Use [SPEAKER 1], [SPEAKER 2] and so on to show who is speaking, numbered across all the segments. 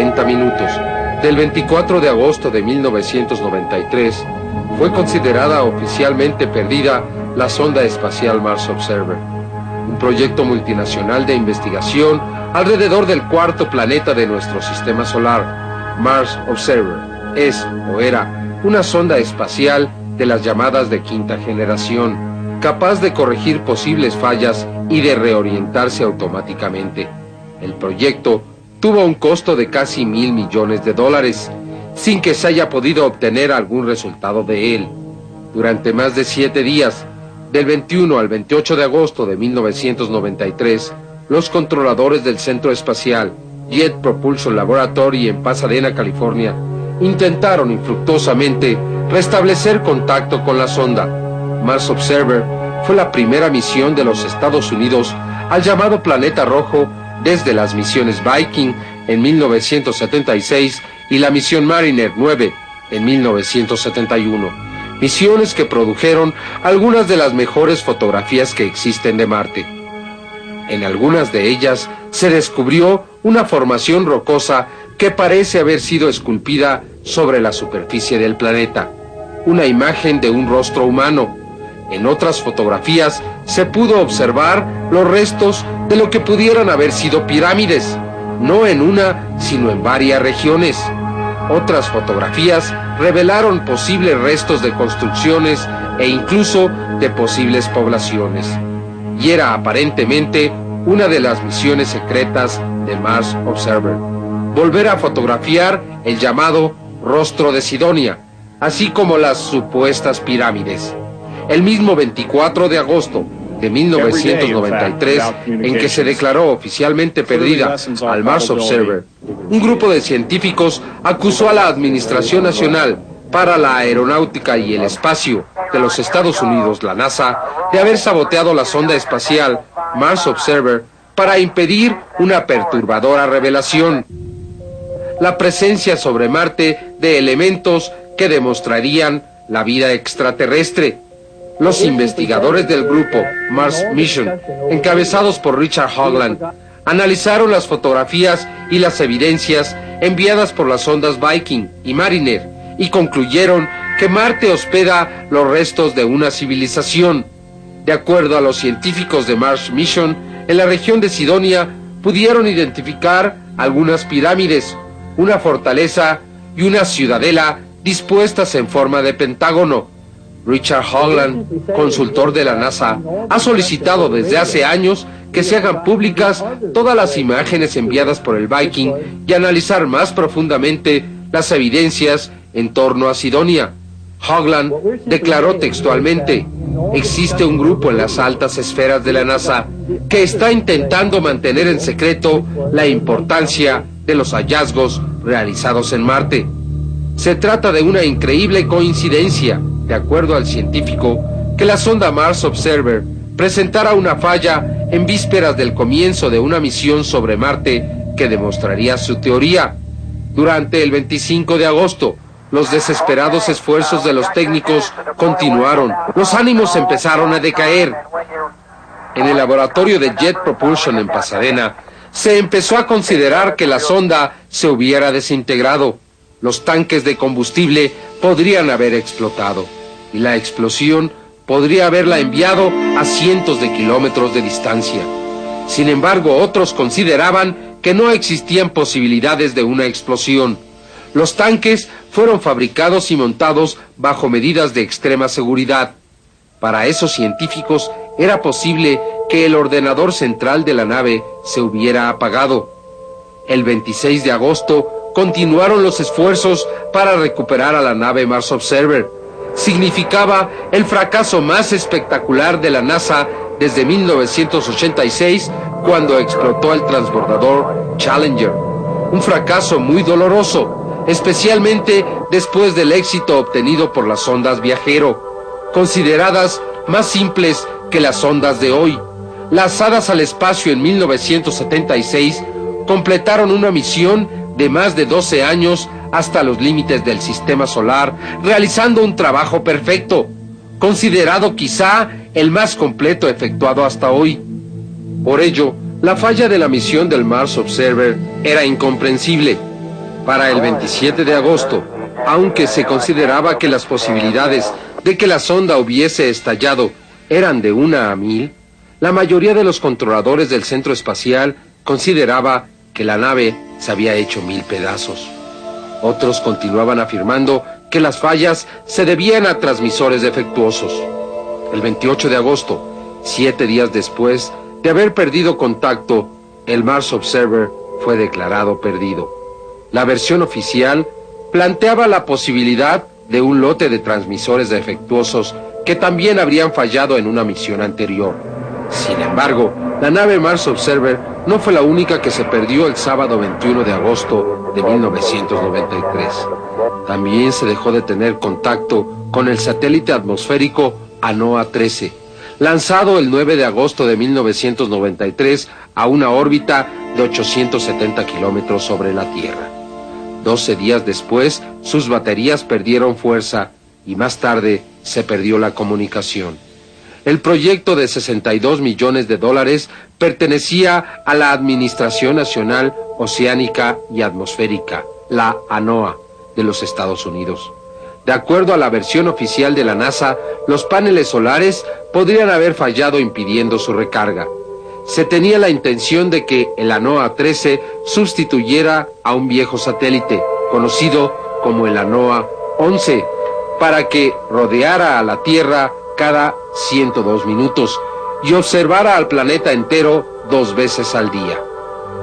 [SPEAKER 1] 40 minutos. Del 24 de agosto de 1993, fue considerada oficialmente perdida la sonda espacial Mars Observer, un proyecto multinacional de investigación alrededor del cuarto planeta de nuestro sistema solar. Mars Observer es o era una sonda espacial de las llamadas de quinta generación, capaz de corregir posibles fallas y de reorientarse automáticamente. El proyecto tuvo un costo de casi $1.000 millones, sin que se haya podido obtener algún resultado de él. Durante más de 7 días, del 21 al 28 de agosto de 1993, los controladores del Centro Espacial Jet Propulsion Laboratory en Pasadena, California, intentaron infructuosamente restablecer contacto con la sonda. Mars Observer fue la primera misión de los Estados Unidos al llamado Planeta Rojo desde las misiones Viking en 1976 y la misión Mariner 9 en 1971. Misiones que produjeron algunas de las mejores fotografías que existen de Marte. En algunas de ellas se descubrió una formación rocosa que parece haber sido esculpida sobre la superficie del planeta, una imagen de un rostro humano. En otras fotografías se pudo observar los restos de lo que pudieran haber sido pirámides, no en una, sino en varias regiones. Otras fotografías revelaron posibles restos de construcciones e incluso de posibles poblaciones. Y era aparentemente una de las misiones secretas de Mars Observer: volver a fotografiar el llamado Rostro de Sidonia, así como las supuestas pirámides. El mismo 24 de agosto de 1993, en que se declaró oficialmente perdida al Mars Observer, un grupo de científicos acusó a la Administración Nacional para la Aeronáutica y el Espacio de los Estados Unidos, la NASA, de haber saboteado la sonda espacial Mars Observer para impedir una perturbadora revelación: la presencia sobre Marte de elementos que demostrarían la vida extraterrestre. Los investigadores del grupo Mars Mission, encabezados por Richard Hoagland, analizaron las fotografías y las evidencias enviadas por las sondas Viking y Mariner y concluyeron que Marte hospeda los restos de una civilización. De acuerdo a los científicos de Mars Mission, en la región de Sidonia pudieron identificar algunas pirámides, una fortaleza y una ciudadela dispuestas en forma de pentágono. Richard Hoagland, consultor de la NASA, ha solicitado desde hace años que se hagan públicas todas las imágenes enviadas por el Viking y analizar más profundamente las evidencias en torno a Sidonia. Hoagland declaró textualmente: existe un grupo en las altas esferas de la NASA que está intentando mantener en secreto la importancia de los hallazgos realizados en Marte. Se trata de una increíble coincidencia, de acuerdo al científico, que la sonda Mars Observer presentara una falla en vísperas del comienzo de una misión sobre Marte que demostraría su teoría. Durante el 25 de agosto, los desesperados esfuerzos de los técnicos continuaron. Los ánimos empezaron a decaer. En el laboratorio de Jet Propulsion en Pasadena, se empezó a considerar que la sonda se hubiera desintegrado. Los tanques de combustible podrían haber explotado y la explosión podría haberla enviado a cientos de kilómetros de distancia. Sin embargo, otros consideraban que no existían posibilidades de una explosión. Los tanques fueron fabricados y montados bajo medidas de extrema seguridad. Para esos científicos era posible que el ordenador central de la nave se hubiera apagado. El 26 de agosto continuaron los esfuerzos para recuperar a la nave Mars Observer. Significaba el fracaso más espectacular de la NASA desde 1986, cuando explotó el transbordador Challenger. Un fracaso muy doloroso, especialmente después del éxito obtenido por las sondas Viajero, consideradas más simples que las sondas de hoy. Lanzadas al espacio en 1976, completaron una misión de más de 12 años hasta los límites del sistema solar, realizando un trabajo perfecto, considerado quizá el más completo efectuado hasta hoy. Por ello, la falla de la misión del Mars Observer era incomprensible. Para el 27 de agosto, aunque se consideraba que las posibilidades de que la sonda hubiese estallado eran de 1 a 1000, la mayoría de los controladores del centro espacial consideraba que la nave se había hecho 1000 pedazos. Otros continuaban afirmando que las fallas se debían a transmisores defectuosos. El 28 de agosto, 7 días después de haber perdido contacto, el Mars Observer fue declarado perdido. La versión oficial planteaba la posibilidad de un lote de transmisores defectuosos que también habrían fallado en una misión anterior. Sin embargo, la nave Mars Observer no fue la única que se perdió el sábado 21 de agosto de 1993. También se dejó de tener contacto con el satélite atmosférico ANOAA 13, lanzado el 9 de agosto de 1993 a una órbita de 870 kilómetros sobre la Tierra. 12 días después, sus baterías perdieron fuerza y más tarde se perdió la comunicación. El proyecto de $62 millones pertenecía a la Administración Nacional Oceánica y Atmosférica, la ANOAA, de los Estados Unidos. De acuerdo a la versión oficial de la NASA, los paneles solares podrían haber fallado impidiendo su recarga. Se tenía la intención de que el ANOAA 13 sustituyera a un viejo satélite, conocido como el ANOAA 11, para que rodeara a la Tierra cada 102 minutos y observara al planeta entero 2 veces al día.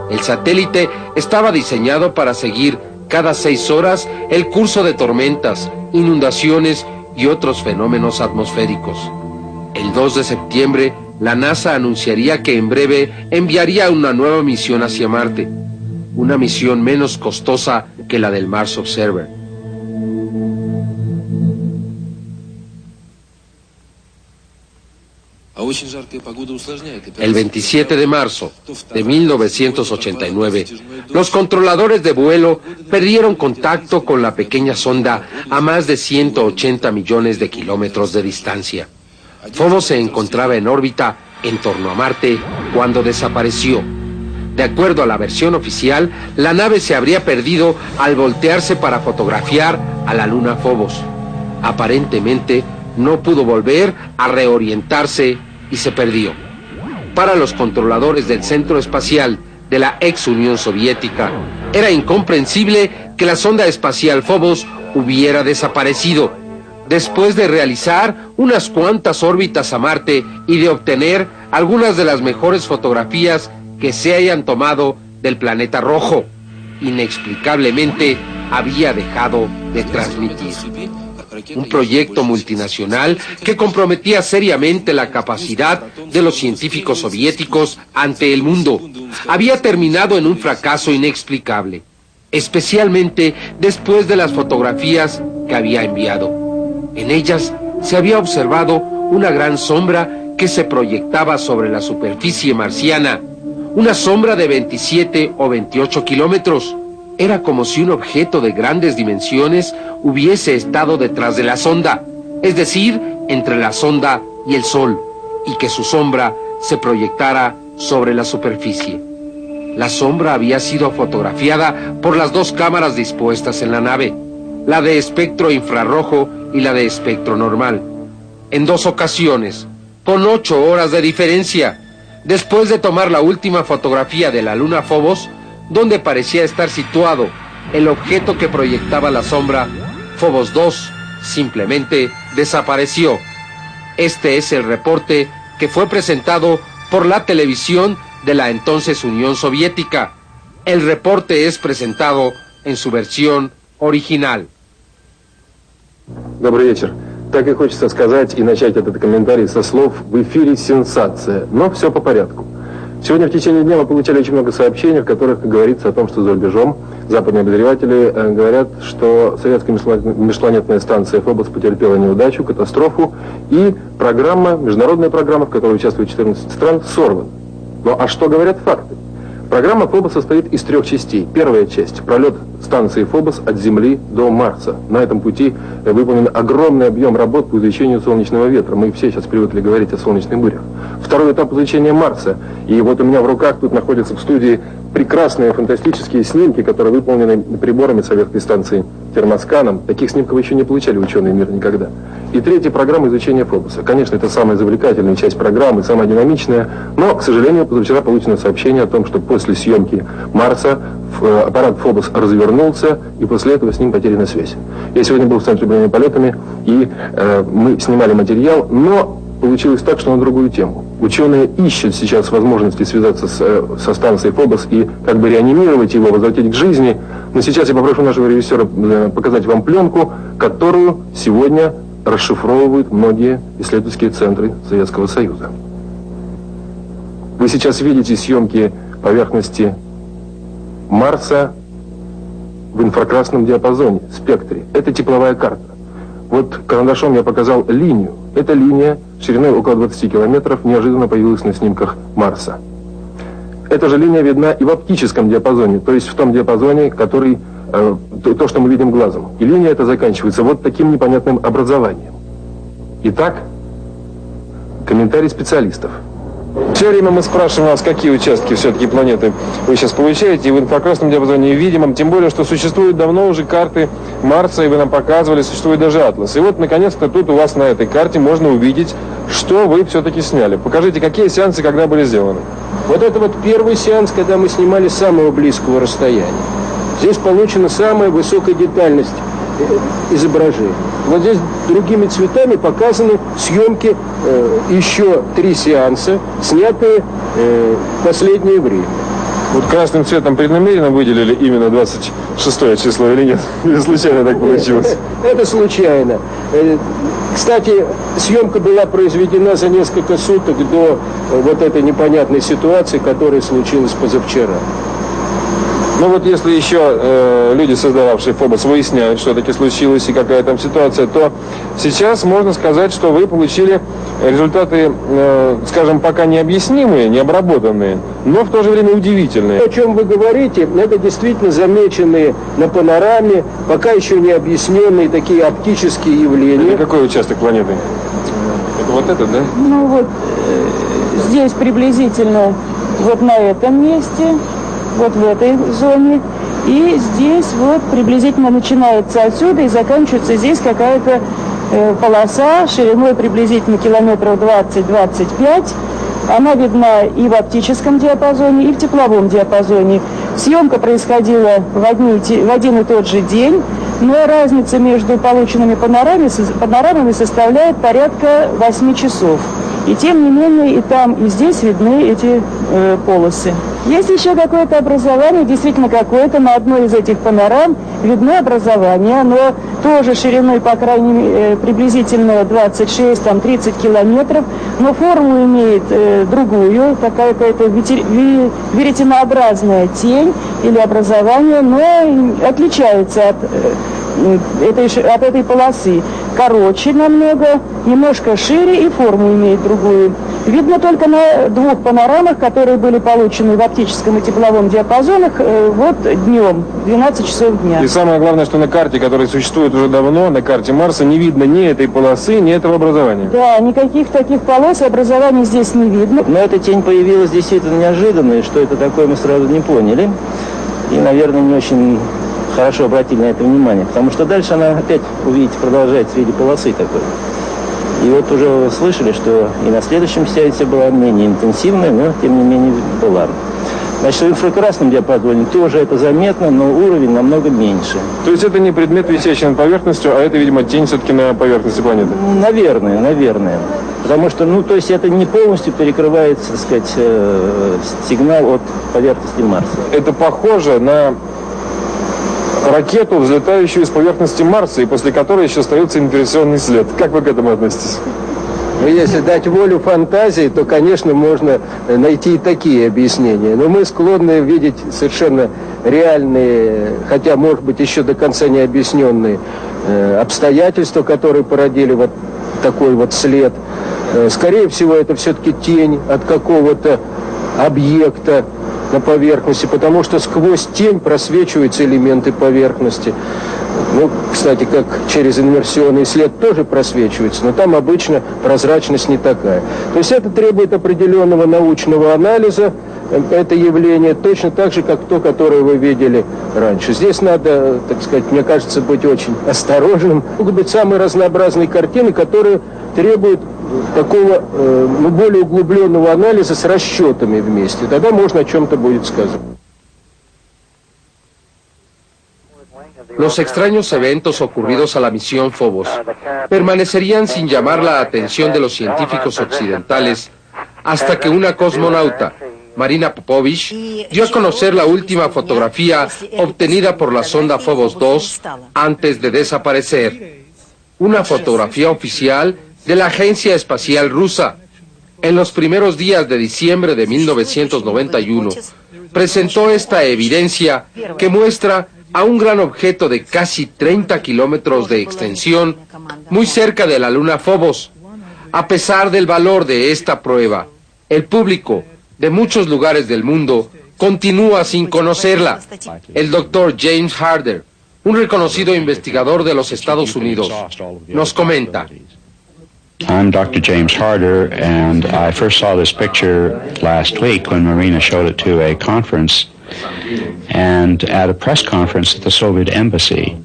[SPEAKER 1] El satélite estaba diseñado para seguir cada 6 horas el curso de tormentas, inundaciones y otros fenómenos atmosféricos. El 2 de septiembre, la NASA anunciaría que en breve enviaría una nueva misión hacia Marte, una misión menos costosa que la del Mars Observer. El 27 de marzo de 1989, los controladores de vuelo perdieron contacto con la pequeña sonda a más de 180 millones de kilómetros de distancia. Phobos se encontraba en órbita en torno a Marte cuando desapareció. De acuerdo a la versión oficial, la nave se habría perdido al voltearse para fotografiar a la luna Phobos. Aparentemente, no pudo volver a reorientarse y se perdió. Para los controladores del centro espacial de la ex Unión Soviética, era incomprensible que la sonda espacial Phobos hubiera desaparecido, después de realizar unas cuantas órbitas a Marte y de obtener algunas de las mejores fotografías que se hayan tomado del planeta rojo. Inexplicablemente había dejado de transmitir. Un proyecto multinacional que comprometía seriamente la capacidad de los científicos soviéticos ante el mundo había terminado en un fracaso inexplicable, especialmente después de las fotografías que había enviado. En ellas se había observado una gran sombra que se proyectaba sobre la superficie marciana, una sombra de 27 o 28 kilómetros. Era como si un objeto de grandes dimensiones hubiese estado detrás de la sonda, es decir, entre la sonda y el Sol, y que su sombra se proyectara sobre la superficie. La sombra había sido fotografiada por las 2 cámaras dispuestas en la nave, la de espectro infrarrojo y la de espectro normal, en 2 ocasiones, con 8 horas de diferencia. Después de tomar la última fotografía de la luna Phobos, donde parecía estar situado el objeto que proyectaba la sombra, Phobos 2 simplemente desapareció. Este es el reporte que fue presentado por la televisión de la entonces Unión Soviética. El reporte es presentado en su versión original.
[SPEAKER 2] Добрый вечер. Так и хочется сказать и начать этот комментарий со слов «в эфире сенсация», но все по порядку. Сегодня в течение дня мы получали очень много сообщений, в которых говорится о том, что за рубежом западные обозреватели говорят, что советская межпланетная станция Phobos потерпела неудачу, катастрофу, и программа, международная программа, в которой участвует 14 стран, сорвана. Ну а что говорят факты? Программа Phobos состоит из 3 частей. Первая часть – пролет станции Phobos от Земли до Марса. На этом пути выполнен огромный объем работ по изучению солнечного ветра. Мы все сейчас привыкли говорить о солнечных бурях. Второй этап изучения Марса. И вот у меня в руках тут находится в студии прекрасные фантастические снимки, которые выполнены приборами советской станции термосканом. Таких снимков еще не получали ученые мира никогда. И третья программа изучения Фобоса. Конечно, это самая завлекательная часть программы, самая динамичная, но, к сожалению, позавчера получено сообщение о том, что после съемки Марса аппарат Фобос развернулся, и после этого с ним потеряна связь. Я сегодня был в Центре управления полетами, и мы снимали материал, но получилось так, что на другую тему. Ученые ищут сейчас возможности связаться со станцией Фобос и как бы реанимировать его, возвратить к жизни. Но сейчас я попрошу нашего режиссера показать вам пленку, которую сегодня расшифровывают многие исследовательские центры Советского Союза. Вы сейчас видите съемки поверхности Марса в инфракрасном диапазоне, спектре. Это тепловая карта. Вот карандашом я показал линию. Эта линия шириной около 20 километров неожиданно появилась на снимках Марса. Эта же линия видна и в оптическом диапазоне, то есть в том диапазоне, который, то, что мы видим глазом. И линия эта заканчивается вот таким непонятным образованием. Итак, комментарий специалистов. Все время мы спрашиваем вас, какие участки все-таки планеты вы сейчас получаете, и в инфракрасном диапазоне, и видимом, тем более, что существуют давно уже карты Марса, и вы нам показывали, существует даже атлас. И вот, наконец-то, тут у вас на этой карте можно увидеть, что вы все-таки сняли. Покажите, какие сеансы, когда были сделаны.
[SPEAKER 3] Вот это вот первый сеанс, когда мы снимали с самого близкого расстояния. Здесь получена самая высокая детальность изображения. Вот здесь другими цветами показаны съемки еще 3 сеанса, снятые в последнее время.
[SPEAKER 2] Вот красным цветом преднамеренно выделили именно 26 число или нет? Или случайно так получилось?
[SPEAKER 3] Это случайно. Кстати, съемка была произведена за несколько суток до вот этой непонятной ситуации, которая случилась позавчера.
[SPEAKER 2] Ну вот если еще люди, создававшие Фобос, выясняют, что таки случилось и какая там ситуация, то сейчас можно сказать, что вы получили результаты, скажем, пока необъяснимые, необработанные, но в то же время удивительные.
[SPEAKER 3] О чем вы говорите, это действительно замеченные на панораме, пока еще не объясненные такие оптические явления.
[SPEAKER 2] Это какой участок планеты? Это вот этот, да?
[SPEAKER 4] Ну вот здесь приблизительно вот на этом месте, вот в этой зоне, и здесь вот приблизительно начинается отсюда и заканчивается здесь какая-то полоса шириной приблизительно километров 20-25. Она видна и в оптическом диапазоне, и в тепловом диапазоне. Съемка происходила в один и тот же день, но разница между полученными панорамами составляет порядка 8 часов. И тем не менее и там, и здесь видны эти полосы. Есть еще какое-то образование, действительно какое-то, на одной из этих панорам видно образование, оно тоже шириной, по крайней мере, приблизительно 26-30 километров, но форму имеет другую, какая-то веретенообразная тень или образование, но отличается от этой полосы. Короче намного, немножко шире и форму имеет другую. Видно только на 2 панорамах, которые были получены в оптическом и тепловом диапазонах вот днем, 12 часов дня.
[SPEAKER 2] И самое главное, что на карте, которая существует уже давно, на карте Марса, не видно ни этой полосы, ни этого образования.
[SPEAKER 4] Да, никаких таких полос и образований здесь не видно.
[SPEAKER 5] Но эта тень появилась действительно неожиданно, и что это такое, мы сразу не поняли. И, наверное, не очень хорошо обратили на это внимание, потому что дальше она опять, увидите, продолжает в виде полосы такой. И вот уже вы слышали, что и на следующем сеансе была менее интенсивная, но тем не менее была. Значит, в инфракрасном диапазоне тоже это заметно, но уровень намного меньше.
[SPEAKER 2] То есть это не предмет, висящий над поверхностью, а это, видимо, тень все-таки на поверхности планеты?
[SPEAKER 5] Наверное. Потому что, то есть это не полностью перекрывает, так сказать, сигнал от поверхности Марса.
[SPEAKER 2] Это похоже на ракету, взлетающую с поверхности Марса, и после которой еще остается инверсионный след. Как вы к этому относитесь?
[SPEAKER 3] Но если дать волю фантазии, то, конечно, можно найти и такие объяснения. Но мы склонны видеть совершенно реальные, хотя, может быть, еще до конца не объясненные обстоятельства, которые породили вот такой вот след. Скорее всего, это все-таки тень от какого-то объекта на поверхности, потому что сквозь тень просвечиваются элементы поверхности. Кстати, как через инверсионный след тоже просвечивается, но там обычно прозрачность не такая. То есть это требует определенного научного анализа, это явление точно так же, как то, которое вы видели раньше. Здесь надо, так сказать, мне кажется, быть очень осторожным. Могут быть самые разнообразные картины, которые требуют такого более углубленного анализа с расчетами вместе. Тогда можно о чем-то будет сказать.
[SPEAKER 1] Los extraños eventos ocurridos a la misión Phobos permanecerían sin llamar la atención de los científicos occidentales hasta que una cosmonauta, Marina Popovich, dio a conocer la última fotografía obtenida por la sonda Phobos 2 antes de desaparecer. Una fotografía oficial de la Agencia Espacial Rusa. En los primeros días de diciembre de 1991, presentó esta evidencia que muestra a un gran objeto de casi 30 kilómetros de extensión, muy cerca de la luna Phobos. A pesar del valor de esta prueba, el público de muchos lugares del mundo continúa sin conocerla. El doctor James Harder, un reconocido investigador de los Estados Unidos, nos comenta.
[SPEAKER 6] I'm Dr. James Harder, and I first saw this picture last week when Marina showed it to a conference, and at a press conference at the Soviet embassy.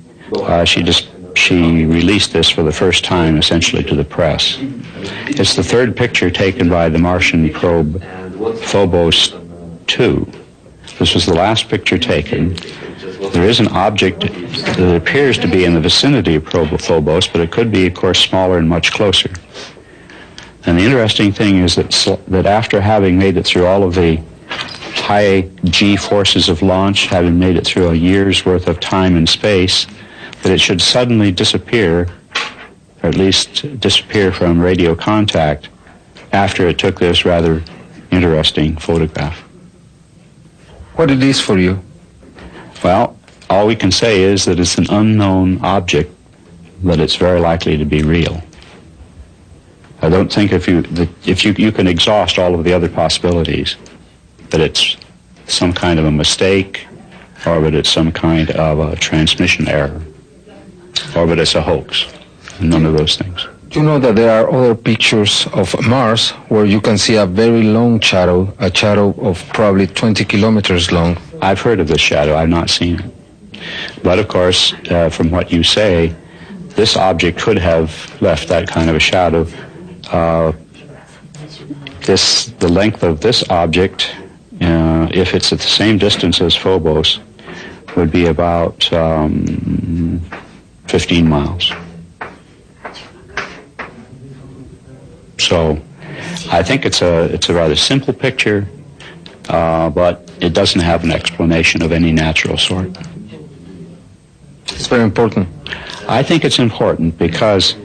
[SPEAKER 6] She released this for the first time, essentially, to the press. It's the third picture taken by the Martian probe Phobos 2. This was the last picture taken. There is an object that appears to be in the vicinity of Phobos, but it could be, of course, smaller and much closer. And the interesting thing is that after having made it through all of the high G forces of launch, having made it through a year's worth of time and space, that it should suddenly disappear, or at least disappear from radio contact, after it took this rather interesting photograph.
[SPEAKER 7] What it is for you?
[SPEAKER 6] Well, all we can say is that it's an unknown object, but it's very likely to be real. I don't think if you can exhaust all of the other possibilities, that it's some kind of a mistake, or that it's some kind of a transmission error, or that it's a hoax. None of those things.
[SPEAKER 7] You know that there are other pictures of Mars where you can see a very long shadow, a shadow of probably 20 kilometers long.
[SPEAKER 6] I've heard of this shadow. I've not seen it. But of course, from what you say, this object could have left that kind of a shadow. The length of this object, if it's at the same distance as Phobos, would be about 15 miles. So I think it's a rather simple picture, but it doesn't have an explanation of any natural sort.
[SPEAKER 7] It's very important.
[SPEAKER 6] I think it's important because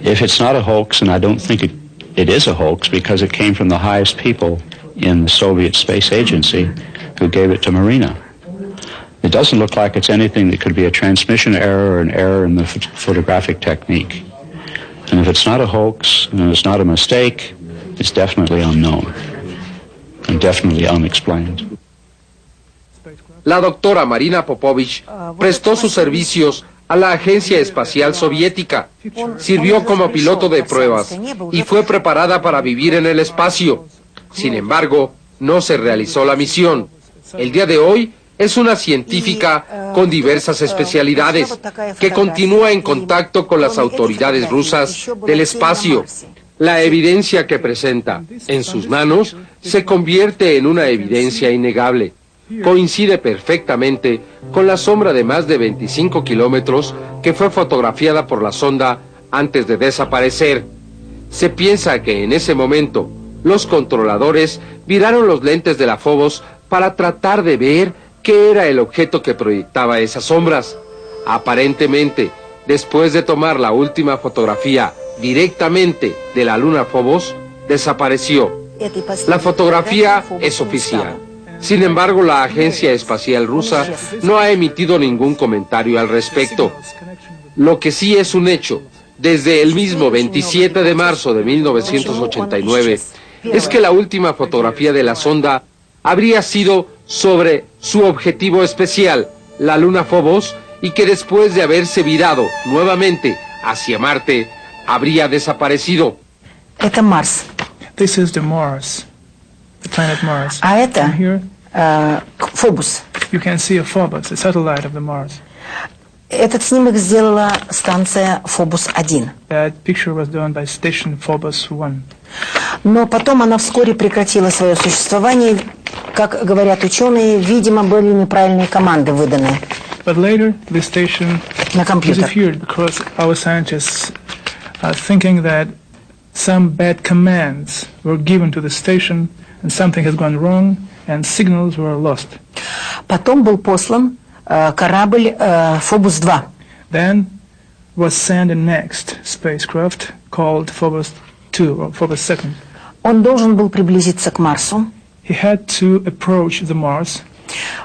[SPEAKER 6] if it's not a hoax, and I don't think it is a hoax because it came from the highest people in the Soviet Space Agency who gave it to Marina. It doesn't look like it's anything that could be a transmission error or an error in the photographic technique. And if it's not a hoax and it's not a mistake, it's definitely unknown and definitely unexplained.
[SPEAKER 1] La doctora Marina Popovich prestó sus servicios a la Agencia Espacial Soviética, sirvió como piloto de pruebas y fue preparada para vivir en el espacio. Sin embargo, no se realizó la misión. El día de hoy es una científica con diversas especialidades que continúa en contacto con las autoridades rusas del espacio. La evidencia que presenta en sus manos se convierte en una evidencia innegable. Coincide perfectamente con la sombra de más de 25 kilómetros que fue fotografiada por la sonda antes de desaparecer. Se piensa que en ese momento los controladores viraron los lentes de la Phobos para tratar de ver qué era el objeto que proyectaba esas sombras. Aparentemente, después de tomar la última fotografía directamente de la luna Phobos, desapareció. La fotografía es oficial. Sin embargo, la Agencia Espacial Rusa no ha emitido ningún comentario al respecto. Lo que sí es un hecho, desde el mismo 27 de marzo de 1989, es que la última fotografía de la sonda habría sido sobre su objetivo especial, la luna Phobos, y que después de haberse virado nuevamente hacia Marte, habría desaparecido.
[SPEAKER 8] Это Марс.
[SPEAKER 9] This is the Mars. The
[SPEAKER 8] planet Mars.
[SPEAKER 9] А это
[SPEAKER 8] And here
[SPEAKER 9] Фобус.
[SPEAKER 8] you can see a Phobos, a satellite of the Mars.
[SPEAKER 9] Этот снимок сделала станция Фобус-1.
[SPEAKER 8] That picture was done by station Phobos 1.
[SPEAKER 9] Но потом она вскоре прекратила свое существование. Как говорят ученые, видимо, были неправильные команды выданы
[SPEAKER 8] But later, the station
[SPEAKER 9] на компьютер.
[SPEAKER 8] disappeared because our scientists are thinking that some bad commands were given to the station and something has gone wrong and signals were lost.
[SPEAKER 9] Потом был послан корабль Фобус-2.
[SPEAKER 8] Then was sent the next spacecraft called Phobos 2 or Phobos 2.
[SPEAKER 9] Он должен был приблизиться к Марсу.
[SPEAKER 8] He had to approach the Mars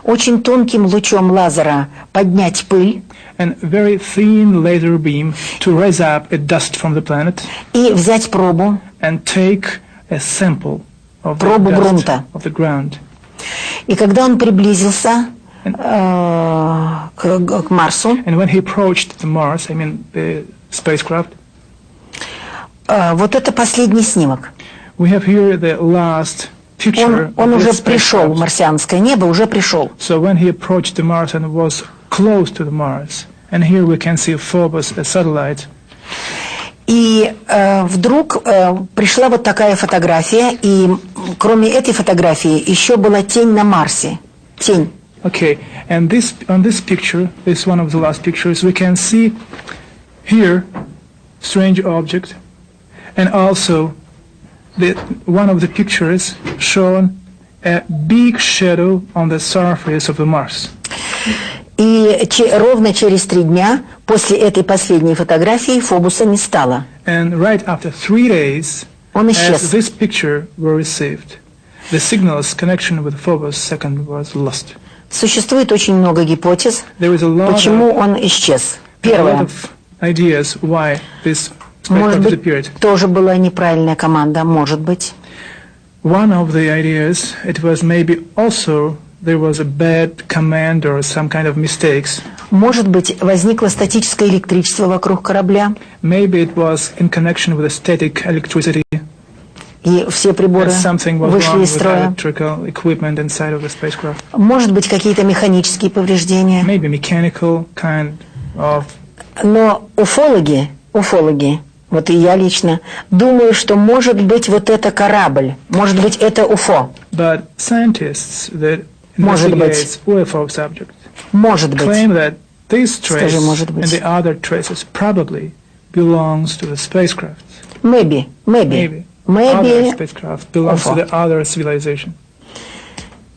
[SPEAKER 9] Очень тонким лучом лазера поднять пыль
[SPEAKER 8] and very thin laser beam to raise up a dust from the planet
[SPEAKER 9] и взять пробу,
[SPEAKER 8] and take a sample of the
[SPEAKER 9] пробу
[SPEAKER 8] dust
[SPEAKER 9] грунта.
[SPEAKER 8] of the ground.
[SPEAKER 9] И когда он приблизился к Марсу,
[SPEAKER 8] And when he approached the Mars, I mean the spacecraft,
[SPEAKER 9] вот это последний снимок.
[SPEAKER 8] we have here the last picture
[SPEAKER 9] Он
[SPEAKER 8] of
[SPEAKER 9] уже
[SPEAKER 8] this
[SPEAKER 9] пришел,
[SPEAKER 8] spacecraft.
[SPEAKER 9] марсианское небо уже пришел.
[SPEAKER 8] So when he approached the Mars and was close to the Mars, and here we can see Phobos, a satellite,
[SPEAKER 9] И вдруг пришла вот такая фотография, и кроме этой фотографии еще была тень на Марсе. Тень.
[SPEAKER 8] Okay, and on this picture, this one of the last pictures, we can see here strange object, and also one of the pictures shown a big shadow on the surface of the Mars.
[SPEAKER 9] И ровно через 3 дня после этой последней фотографии Фобуса не стало.
[SPEAKER 8] And right after 3 days,
[SPEAKER 9] Он
[SPEAKER 8] as
[SPEAKER 9] исчез.
[SPEAKER 8] this picture were received, the signal's connection with Phobos 2 was lost.
[SPEAKER 9] Существует очень много гипотез,
[SPEAKER 8] There is a lot
[SPEAKER 9] почему он исчез. Первое.
[SPEAKER 8] of ideas why this
[SPEAKER 9] Может
[SPEAKER 8] spacecraft
[SPEAKER 9] быть,
[SPEAKER 8] disappeared.
[SPEAKER 9] тоже была неправильная команда, может быть.
[SPEAKER 8] One of the ideas, it was maybe also there was a bad command or some kind of mistakes.
[SPEAKER 9] Может быть, возникло статическое электричество вокруг корабля,
[SPEAKER 8] Maybe it was in connection with the static electricity,
[SPEAKER 9] и все приборы
[SPEAKER 8] and something was
[SPEAKER 9] вышли
[SPEAKER 8] wrong
[SPEAKER 9] из
[SPEAKER 8] with
[SPEAKER 9] строя.
[SPEAKER 8] electrical equipment inside of the spacecraft.
[SPEAKER 9] Может быть, какие-то механические повреждения.
[SPEAKER 8] Maybe mechanical kind of.
[SPEAKER 9] Но уфологи, вот и я лично, думаю, что может быть вот это корабль, может быть это УФО,
[SPEAKER 8] But scientists that
[SPEAKER 9] Может
[SPEAKER 8] investigate UFO subject
[SPEAKER 9] может быть.
[SPEAKER 8] claim that this
[SPEAKER 9] Скажи,
[SPEAKER 8] trace
[SPEAKER 9] может
[SPEAKER 8] and
[SPEAKER 9] быть.
[SPEAKER 8] the other traces probably belongs to the spacecraft.
[SPEAKER 9] Maybe.
[SPEAKER 8] Other spacecraft belongs
[SPEAKER 9] UFO.
[SPEAKER 8] to the other civilization.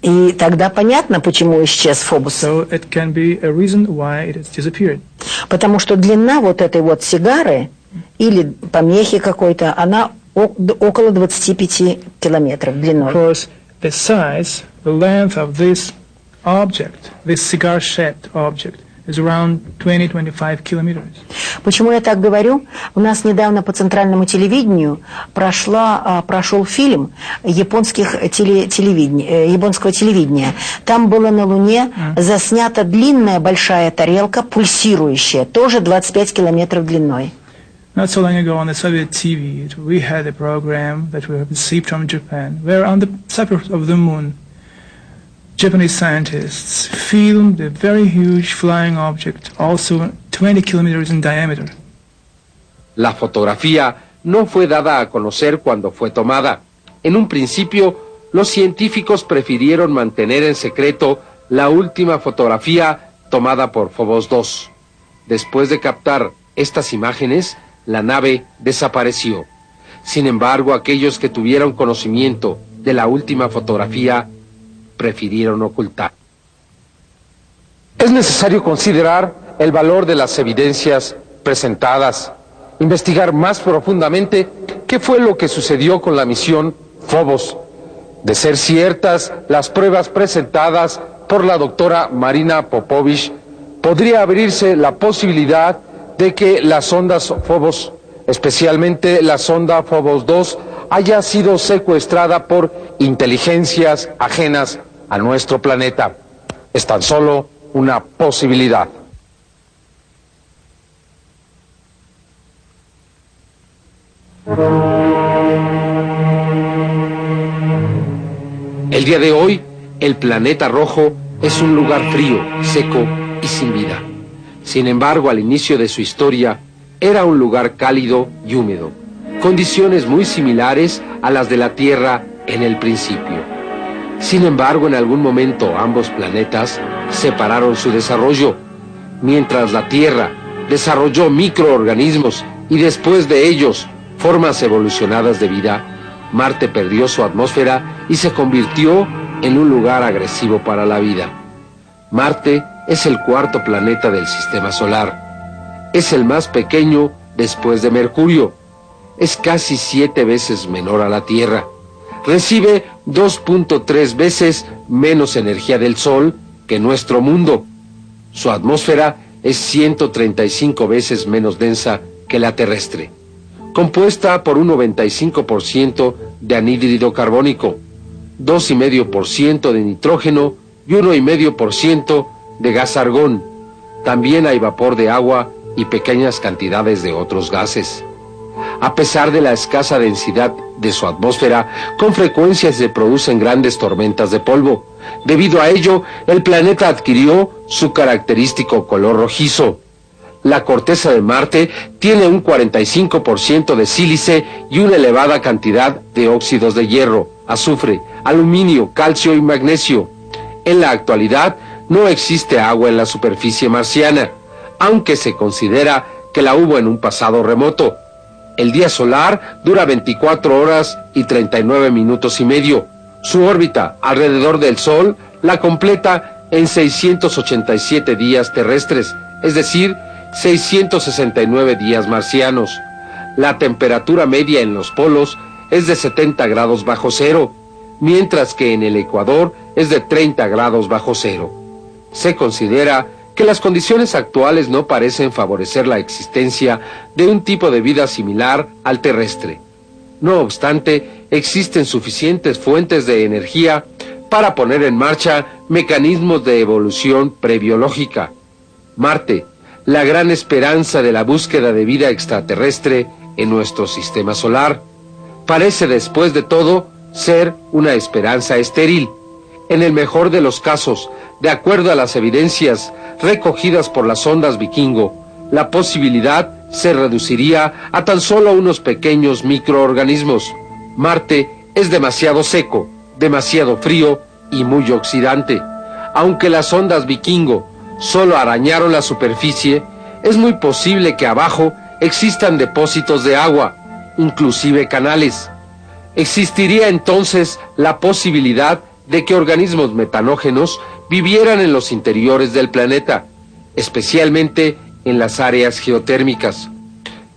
[SPEAKER 9] И тогда понятно, почему исчез Фобус.
[SPEAKER 8] So it can be a reason why it has disappeared.
[SPEAKER 9] Потому что длина вот этой вот сигары или помехи какой-то, она около 25 километров длиной.
[SPEAKER 8] Because the size, the length of this object, this cigar-shaped object, is around 20-25 kilometers.
[SPEAKER 9] Почему я так говорю? У нас недавно по центральному телевидению прошел фильм японского телевидения. Там была на Луне заснята длинная большая тарелка, пульсирующая, тоже 25 километров длиной.
[SPEAKER 8] Not so long ago on the Soviet TV, we had a program that we have received from Japan, where on the surface of the moon, Japanese scientists filmed a very huge flying object, also 20 kilometers in diameter.
[SPEAKER 1] La fotografía no fue dada a conocer cuando fue tomada. En un principio, los científicos prefirieron mantener en secreto la última fotografía tomada por Phobos 2. Después de captar estas imágenes, la nave desapareció. Sin embargo, aquellos que tuvieron conocimiento de la última fotografía prefirieron ocultar. Es necesario considerar el valor de las evidencias presentadas, investigar más profundamente qué fue lo que sucedió con la misión Phobos. De ser ciertas las pruebas presentadas por la doctora Marina Popovich, podría abrirse la posibilidad de que las sondas Phobos, especialmente la sonda Phobos 2, haya sido secuestrada por inteligencias ajenas a nuestro planeta. Es tan solo una posibilidad. El día de hoy, el planeta rojo es un lugar frío, seco y sin vida. Sin embargo, al inicio de su historia, era un lugar cálido y húmedo, condiciones muy similares a las de la Tierra en el principio. Sin embargo, en algún momento ambos planetas separaron su desarrollo. Mientras la Tierra desarrolló microorganismos y después de ellos formas evolucionadas de vida, Marte perdió su atmósfera y se convirtió en un lugar agresivo para la vida. Marte es el cuarto planeta del sistema solar. Es el más pequeño después de Mercurio. Es casi 7 veces menor a la Tierra. Recibe 2.3 veces menos energía del Sol que nuestro mundo. Su atmósfera es 135 veces menos densa que la terrestre, compuesta por un 95% de anhídrido carbónico, 2,5% de nitrógeno y 1,5% de gas argón. También hay vapor de agua y pequeñas cantidades de otros gases. A pesar de la escasa densidad de su atmósfera, con frecuencia se producen grandes tormentas de polvo. Debido a ello, el planeta adquirió su característico color rojizo. La corteza de Marte tiene un 45% de sílice y una elevada cantidad de óxidos de hierro, azufre, aluminio, calcio y magnesio. En la actualidad, no existe agua en la superficie marciana, aunque se considera que la hubo en un pasado remoto. El día solar dura 24 horas y 39 minutos y medio. Su órbita alrededor del Sol la completa en 687 días terrestres, es decir, 669 días marcianos. La temperatura media en los polos es de 70 grados bajo cero, mientras que en el Ecuador es de 30 grados bajo cero. Se considera que las condiciones actuales no parecen favorecer la existencia de un tipo de vida similar al terrestre. No obstante, existen suficientes fuentes de energía para poner en marcha mecanismos de evolución prebiológica. Marte, la gran esperanza de la búsqueda de vida extraterrestre en nuestro sistema solar, parece después de todo ser una esperanza estéril. En el mejor de los casos, de acuerdo a las evidencias recogidas por las sondas Vikingo, la posibilidad se reduciría a tan solo unos pequeños microorganismos. Marte es demasiado seco, demasiado frío y muy oxidante. Aunque las sondas Vikingo solo arañaron la superficie, es muy posible que abajo existan depósitos de agua, inclusive canales. Existiría entonces la posibilidad de que organismos metanógenos vivieran en los interiores del planeta, especialmente en las áreas geotérmicas.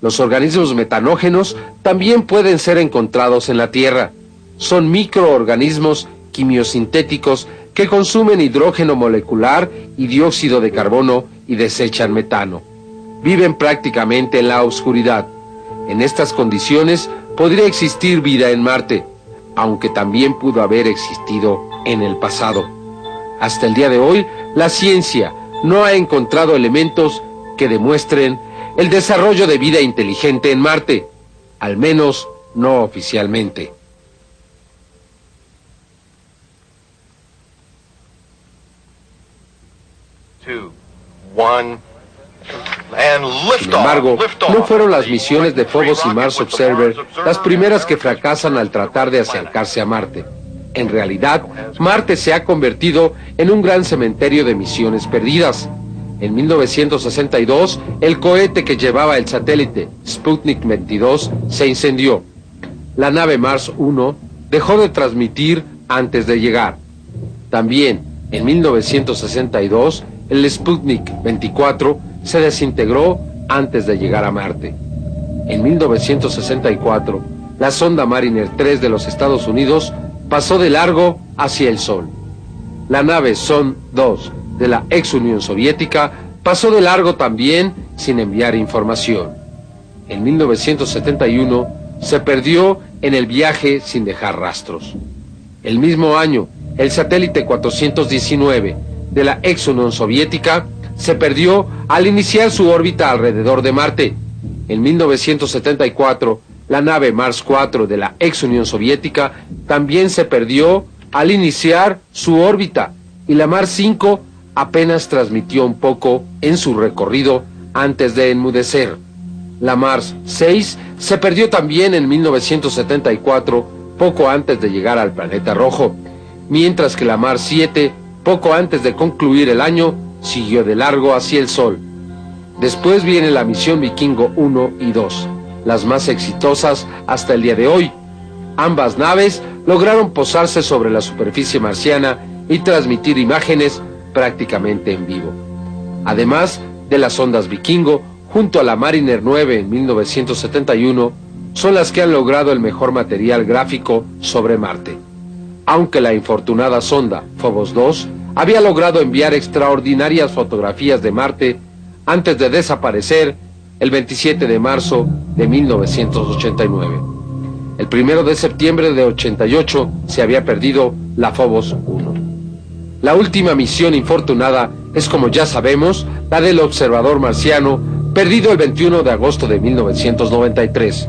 [SPEAKER 1] Los organismos metanógenos también pueden ser encontrados en la Tierra. Son microorganismos quimiosintéticos que consumen hidrógeno molecular y dióxido de carbono y desechan metano. Viven prácticamente en la oscuridad. En estas condiciones podría existir vida en Marte, aunque también pudo haber existido en el pasado. Hasta el día de hoy, la ciencia no ha encontrado elementos que demuestren el desarrollo de vida inteligente en Marte, al menos no oficialmente. Sin embargo, no fueron las misiones de Phobos y Mars Observer las primeras que fracasan al tratar de acercarse a Marte. En realidad, Marte se ha convertido en un gran cementerio de misiones perdidas. En 1962, el cohete que llevaba el satélite Sputnik 22 se incendió. La nave Mars 1 dejó de transmitir antes de llegar. También, en 1962, el Sputnik 24 se desintegró antes de llegar a Marte. En 1964, la sonda Mariner 3 de los Estados Unidos pasó de largo hacia el Sol. La nave Son 2 de la ex Unión Soviética pasó de largo también sin enviar información. En 1971 se perdió en el viaje sin dejar rastros. El mismo año, el satélite 419 de la ex Unión Soviética se perdió al iniciar su órbita alrededor de Marte. En 1974, la nave Mars 4 de la ex Unión Soviética también se perdió al iniciar su órbita, y la Mars 5 apenas transmitió un poco en su recorrido antes de enmudecer. La Mars 6 se perdió también en 1974, poco antes de llegar al planeta rojo, mientras que la Mars 7, poco antes de concluir el año, siguió de largo hacia el Sol. Después viene la misión Vikingo 1 y 2, las más exitosas hasta el día de hoy. Ambas naves lograron posarse sobre la superficie marciana y transmitir imágenes prácticamente en vivo. Además de las sondas Vikingo, junto a la Mariner 9 en 1971, son las que han logrado el mejor material gráfico sobre Marte. Aunque la infortunada sonda Phobos 2 había logrado enviar extraordinarias fotografías de Marte antes de desaparecer el 27 de marzo de 1989. El 1 de septiembre de 88 se había perdido la Phobos 1. La última misión infortunada es, como ya sabemos, la del observador marciano, perdido el 21 de agosto de 1993.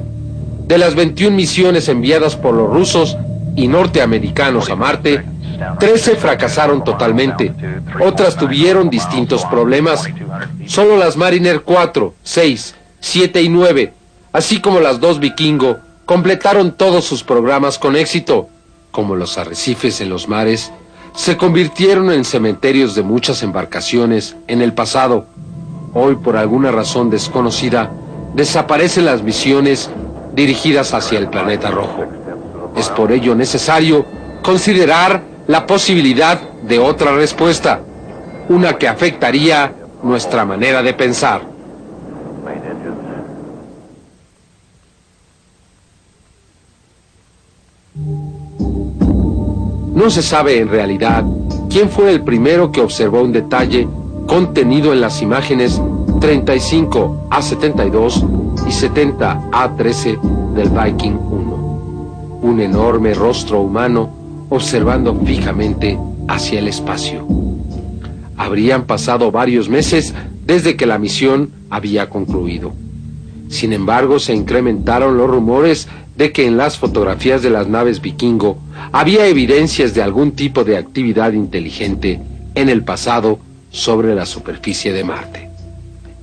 [SPEAKER 1] De las 21 misiones enviadas por los rusos y norteamericanos a Marte, 13 fracasaron totalmente. Otras tuvieron distintos problemas. Solo las Mariner 4, 6, 7 y 9, así como las 2 Vikingo, completaron todos sus programas con éxito. Como los arrecifes en los mares, se convirtieron en cementerios de muchas embarcaciones en el pasado. Hoy, por alguna razón desconocida, desaparecen las misiones dirigidas hacia el planeta rojo. Es por ello necesario considerar la posibilidad de otra respuesta, una que afectaría nuestra manera de pensar. No se sabe en realidad quién fue el primero que observó un detalle contenido en las imágenes 35A72 y 70A13 del Viking 1. Un enorme rostro humano observando fijamente hacia el espacio. Habrían pasado varios meses desde que la misión había concluido. Sin embargo, se incrementaron los rumores de que en las fotografías de las naves Vikingo había evidencias de algún tipo de actividad inteligente en el pasado sobre la superficie de Marte.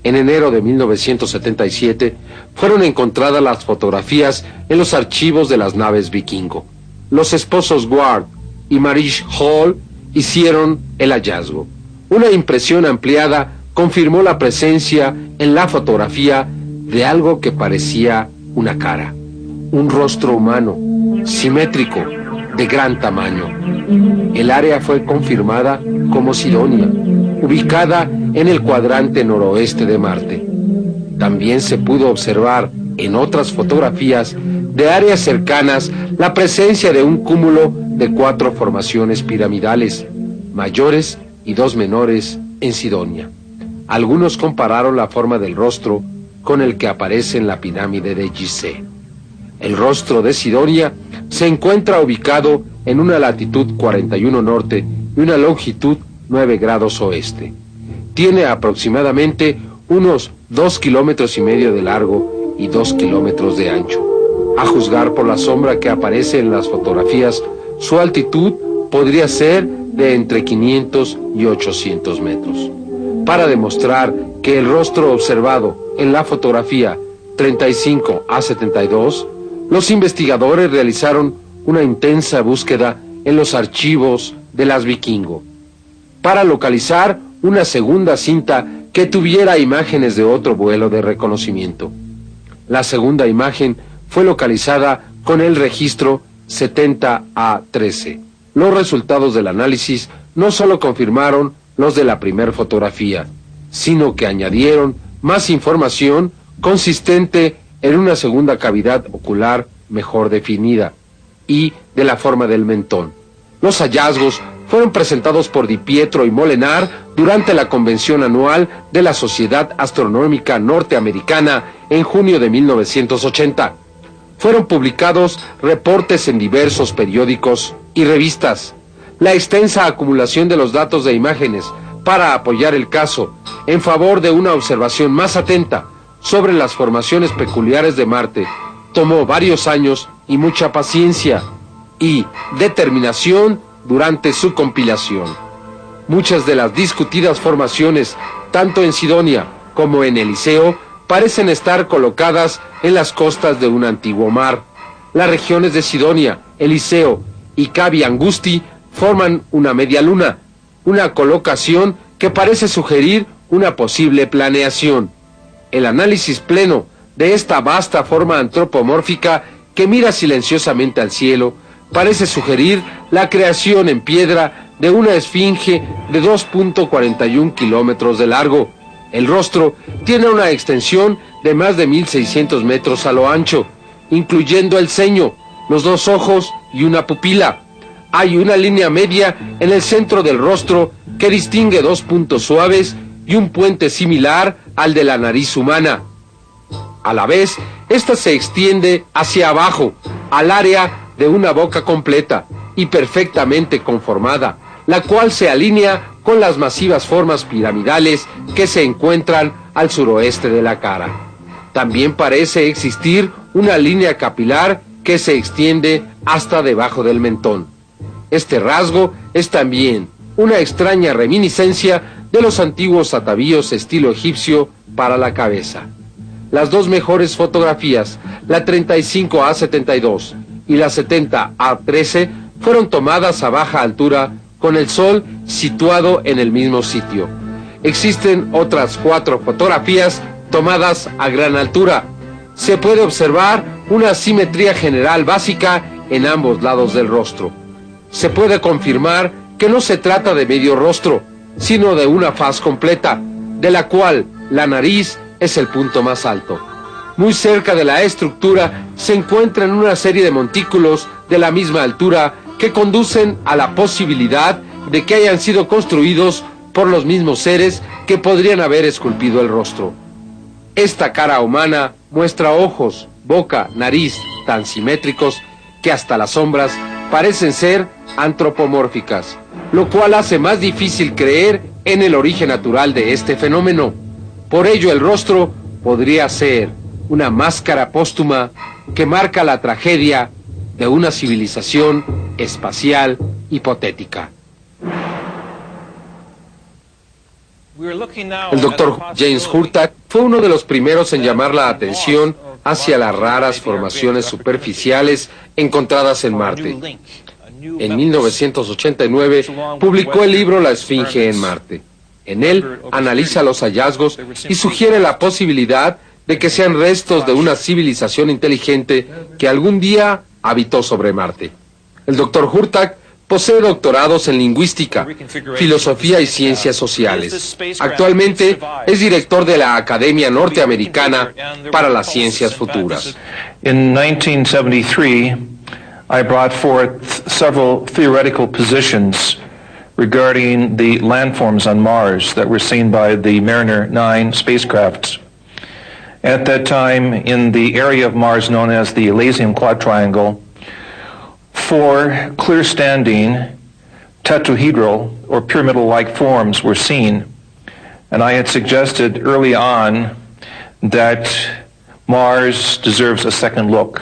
[SPEAKER 1] En enero de 1977 fueron encontradas las fotografías en los archivos de las naves Vikingo. Los esposos Ward y Marish Hall hicieron el hallazgo. Una impresión ampliada confirmó la presencia en la fotografía de algo que parecía una cara, un rostro humano, simétrico, de gran tamaño. El área fue confirmada como Sidonia, ubicada en el cuadrante noroeste de Marte. También se pudo observar en otras fotografías de áreas cercanas la presencia de un cúmulo de 4 formaciones piramidales, mayores y 2 menores en Sidonia. Algunos compararon la forma del rostro con el que aparece en la pirámide de Gizeh. El rostro de Sidonia se encuentra ubicado en una latitud 41 norte y una longitud 9 grados oeste. Tiene aproximadamente unos 2,5 kilómetros de largo y 2 kilómetros de ancho. A juzgar por la sombra que aparece en las fotografías, su altitud podría ser de entre 500 y 800 metros. Para demostrar que el rostro observado en la fotografía 35A72, los investigadores realizaron una intensa búsqueda en los archivos de las Vikingo para localizar una segunda cinta que tuviera imágenes de otro vuelo de reconocimiento. La segunda imagen fue localizada con el registro 70A13. Los resultados del análisis no solo confirmaron los de la primera fotografía, sino que añadieron más información consistente en una segunda cavidad ocular mejor definida y de la forma del mentón. Los hallazgos fueron presentados por Di Pietro y Molenar durante la convención anual de la Sociedad Astronómica Norteamericana en junio de 1980. Fueron publicados reportes en diversos periódicos y revistas. La extensa acumulación de los datos de imágenes para apoyar el caso en favor de una observación más atenta sobre las formaciones peculiares de Marte tomó varios años y mucha paciencia y determinación durante su compilación. Muchas de las discutidas formaciones, tanto en Sidonia como en Eliseo, parecen estar colocadas en las costas de un antiguo mar. Las regiones de Sidonia, Eliseo y Cavi Angusti forman una media luna, una colocación que parece sugerir una posible planeación. El análisis pleno de esta vasta forma antropomórfica que mira silenciosamente al cielo parece sugerir la creación en piedra de una esfinge de 2.41 kilómetros de largo. El rostro tiene una extensión de más de 1.600 metros a lo ancho, incluyendo el ceño, los dos ojos y una pupila. Hay una línea media en el centro del rostro que distingue dos puntos suaves y un puente similar al de la nariz humana. A la vez, esta se extiende hacia abajo, al área de una boca completa y perfectamente conformada, la cual se alinea con las masivas formas piramidales que se encuentran al suroeste de la cara. También parece existir una línea capilar que se extiende hasta debajo del mentón. Este rasgo es también una extraña reminiscencia de los antiguos atavíos estilo egipcio para la cabeza. Las dos mejores fotografías, la 35A72 y la 70A13, fueron tomadas a baja altura con el sol situado en el mismo sitio. Existen otras 4 fotografías tomadas a gran altura. Se puede observar una simetría general básica en ambos lados del rostro. Se puede confirmar que no se trata de medio rostro, sino de una faz completa, de la cual la nariz es el punto más alto. Muy cerca de la estructura se encuentran una serie de montículos de la misma altura que conducen a la posibilidad de que hayan sido construidos por los mismos seres que podrían haber esculpido el rostro. Esta cara humana muestra ojos, boca, nariz tan simétricos que hasta las sombras parecen ser antropomórficas, lo cual hace más difícil creer en el origen natural de este fenómeno. Por ello, el rostro podría ser una máscara póstuma que marca la tragedia de una civilización espacial hipotética. El doctor James Hurtak fue uno de los primeros en llamar la atención hacia las raras formaciones superficiales encontradas en Marte. En 1989 publicó el libro La Esfinge en Marte. En él analiza los hallazgos y sugiere la posibilidad de que sean restos de una civilización inteligente que algún día habitó sobre Marte. El doctor Hurtak posee doctorados en lingüística, filosofía y ciencias sociales. Actualmente es director de la Academia Norteamericana para las Ciencias Futuras.
[SPEAKER 10] In 1973, I brought forth several theoretical positions regarding the landforms on Mars that were seen by the Mariner 9 spacecraft. At that time, in the area of Mars known as the Elysium Quadriangle, 4 clear-standing tetrahedral or pyramidal-like forms were seen, and I had suggested early on that Mars deserves a second look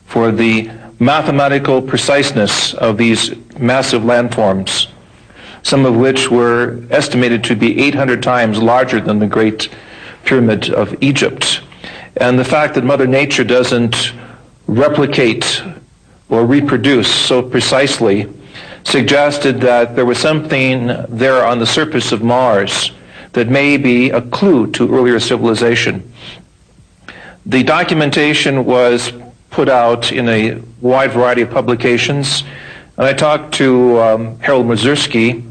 [SPEAKER 10] for the mathematical preciseness of these massive landforms, some of which were estimated to be 800 times larger than the Great Pyramid of Egypt. And the fact that Mother Nature doesn't replicate or reproduce so precisely suggested that there was something there on the surface of Mars that may be a clue to earlier civilization. The documentation was put out in a wide variety of publications, and I talked to Harold Mazursky,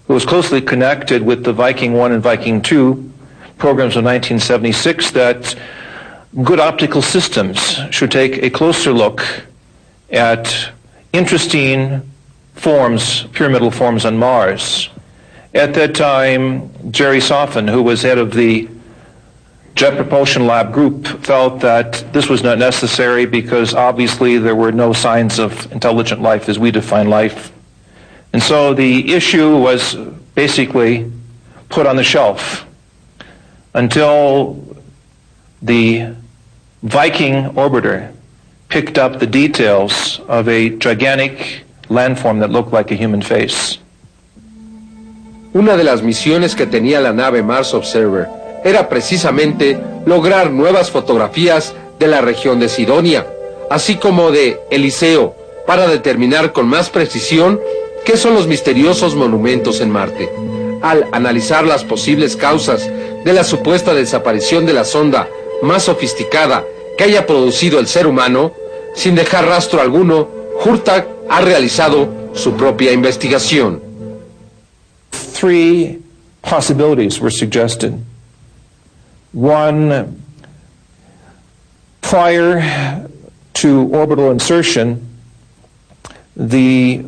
[SPEAKER 10] who was closely connected with the Viking 1 and Viking 2 programs of 1976, that good optical systems should take a closer look at interesting forms, pyramidal forms on Mars. At that time, Jerry Soffin, who was head of the Jet Propulsion Lab group, felt that this was not necessary because obviously there were no signs of intelligent life as we define life. And so the issue was basically put on the shelf until the Viking orbiter picked up the details of a gigantic landform that looked like a human face.
[SPEAKER 1] Una de las misiones que tenía la nave Mars Observer era precisamente lograr nuevas fotografías de la región de Sidonia, así como de Eliseo, para determinar con más precisión qué son los misteriosos monumentos en Marte. Al analizar las posibles causas de la supuesta desaparición de la sonda más sofisticada que haya producido el ser humano, sin dejar rastro alguno, Hurtak ha realizado su propia investigación.
[SPEAKER 10] 3 possibilities were suggested. One, prior to orbital insertion, the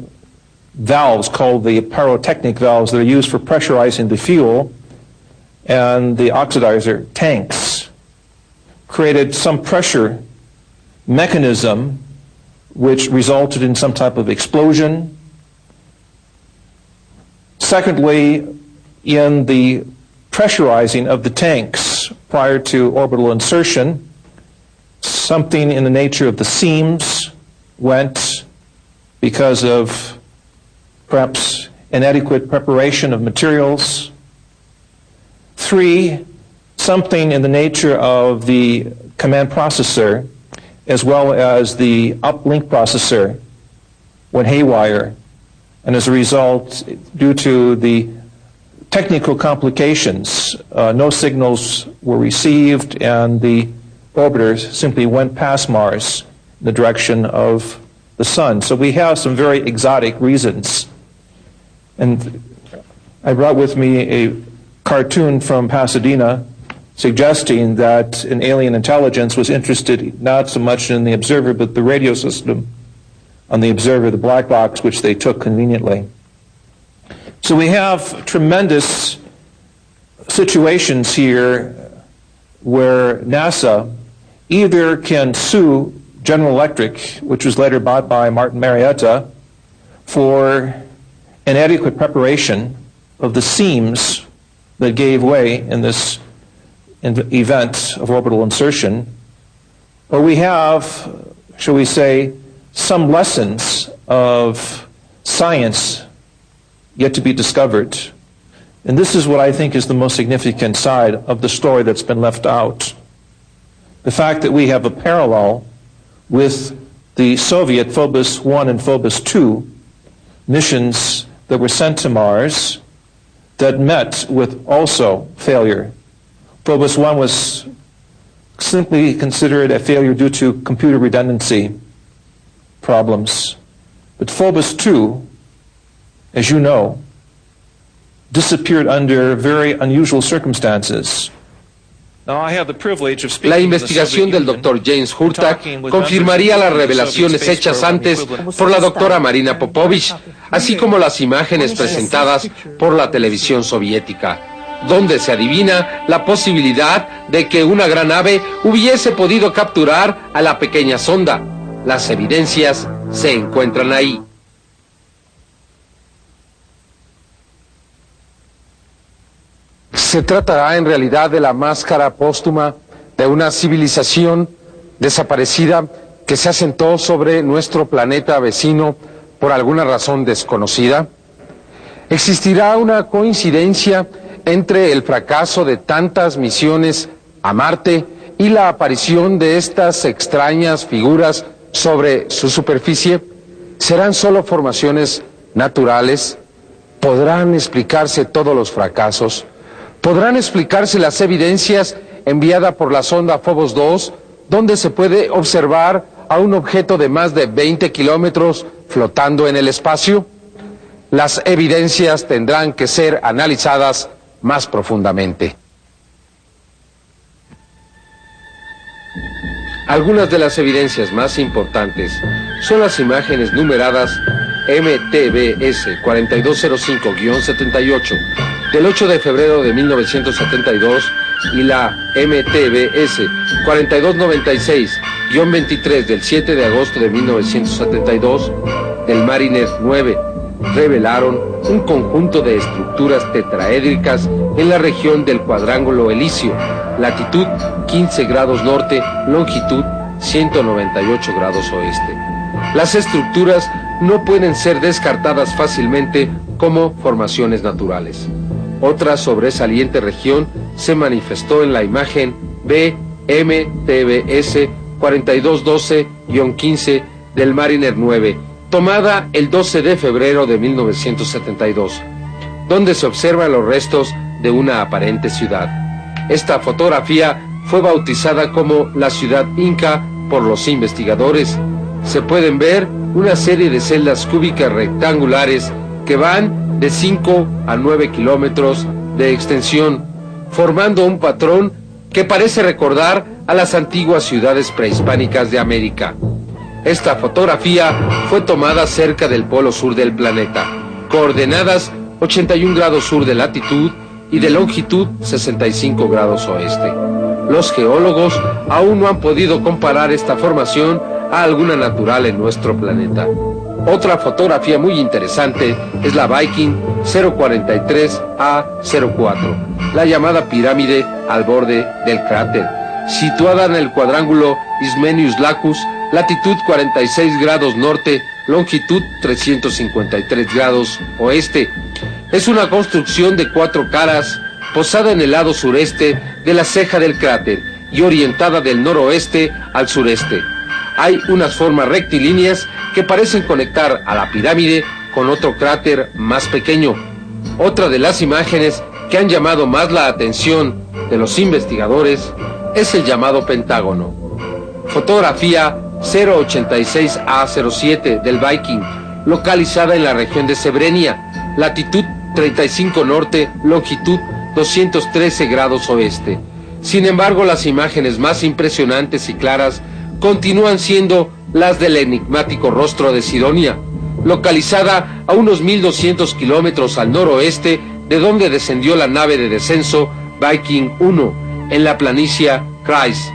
[SPEAKER 10] valves called the pyrotechnic valves that are used for pressurizing the fuel and the oxidizer tanks created some pressure mechanism which resulted in some type of explosion. Secondly, in the pressurizing of the tanks prior to orbital insertion, something in the nature of the seams went because of perhaps inadequate preparation of materials. 3, something in the nature of the command processor as well as the uplink processor went haywire, and as a result, due to the technical complications, no signals were received and the orbiters simply went past Mars in the direction of the sun. So we have some very exotic reasons. And I brought with me a cartoon from Pasadena suggesting that an alien intelligence was interested not so much in the observer but the radio system on the observer, the black box, which they took conveniently. So we have tremendous situations here where NASA either can sue General Electric, which was later bought by Martin Marietta, for inadequate preparation of the seams that gave way in this event of orbital insertion, or we have, shall we say, some lessons of science yet to be discovered. And this is what I think is the most significant side of the story that's been left out. The fact that we have a parallel with the Soviet Phobos 1 and Phobos 2 missions that were sent to Mars that met with also failure. Phobos 1 was simply considered a failure due to computer redundancy problems. But Phobos 2, as you know, disappeared under very unusual circumstances.
[SPEAKER 1] La investigación del Dr. James Hurtak confirmaría las revelaciones hechas antes por la doctora Marina Popovich, así como las imágenes presentadas por la televisión soviética, donde se adivina la posibilidad de que una gran nave hubiese podido capturar a la pequeña sonda. Las evidencias se encuentran ahí. Se tratará en realidad de la máscara póstuma de una civilización desaparecida que se asentó sobre nuestro planeta vecino por alguna razón desconocida. ¿Existirá una coincidencia entre el fracaso de tantas misiones a Marte y la aparición de estas extrañas figuras sobre su superficie? ¿Serán solo formaciones naturales? ¿Podrán explicarse todos los fracasos? ¿Podrán explicarse las evidencias enviadas por la sonda Phobos 2, donde se puede observar a un objeto de más de 20 kilómetros flotando en el espacio? Las evidencias tendrán que ser analizadas más profundamente. Algunas de las evidencias más importantes son las imágenes numeradas MTBS 4205-78 del 8 de febrero de 1972 y la MTBS 4296-23 del 7 de agosto de 1972 del Mariner 9 revelaron un conjunto de estructuras tetraédricas en la región del cuadrángulo Elicio, latitud 15 grados norte, longitud 198 grados oeste. Las estructuras no pueden ser descartadas fácilmente como formaciones naturales. Otra sobresaliente región se manifestó en la imagen BMTBS 4212-15 del Mariner 9, tomada el 12 de febrero de 1972, donde se observan los restos de una aparente ciudad. Esta fotografía fue bautizada como la ciudad Inca por los investigadores. Se pueden ver una serie de celdas cúbicas rectangulares que van de 5 a 9 kilómetros de extensión, formando un patrón que parece recordar a las antiguas ciudades prehispánicas de América. Esta fotografía fue tomada cerca del polo sur del planeta, coordenadas 81 grados sur de latitud y de longitud 65 grados oeste. Los geólogos aún no han podido comparar esta formación a alguna natural en nuestro planeta. Otra fotografía muy interesante es la Viking 043A04, la llamada pirámide al borde del cráter, situada en el cuadrángulo Ismenius Lacus, latitud 46 grados norte, longitud 353 grados oeste. Es una construcción de 4 caras, posada en el lado sureste de la ceja del cráter y orientada del noroeste al sureste. Hay unas formas rectilíneas que parecen conectar a la pirámide con otro cráter más pequeño. Otra de las imágenes que han llamado más la atención de los investigadores es el llamado Pentágono. Fotografía 086A07 del Viking, localizada en la región de Sebrenia, latitud 35 norte, longitud 213 grados oeste. Sin embargo, las imágenes más impresionantes y claras continúan siendo las del enigmático rostro de Sidonia, localizada a unos 1200 kilómetros al noroeste de donde descendió la nave de descenso Viking 1 en la planicie Kreis.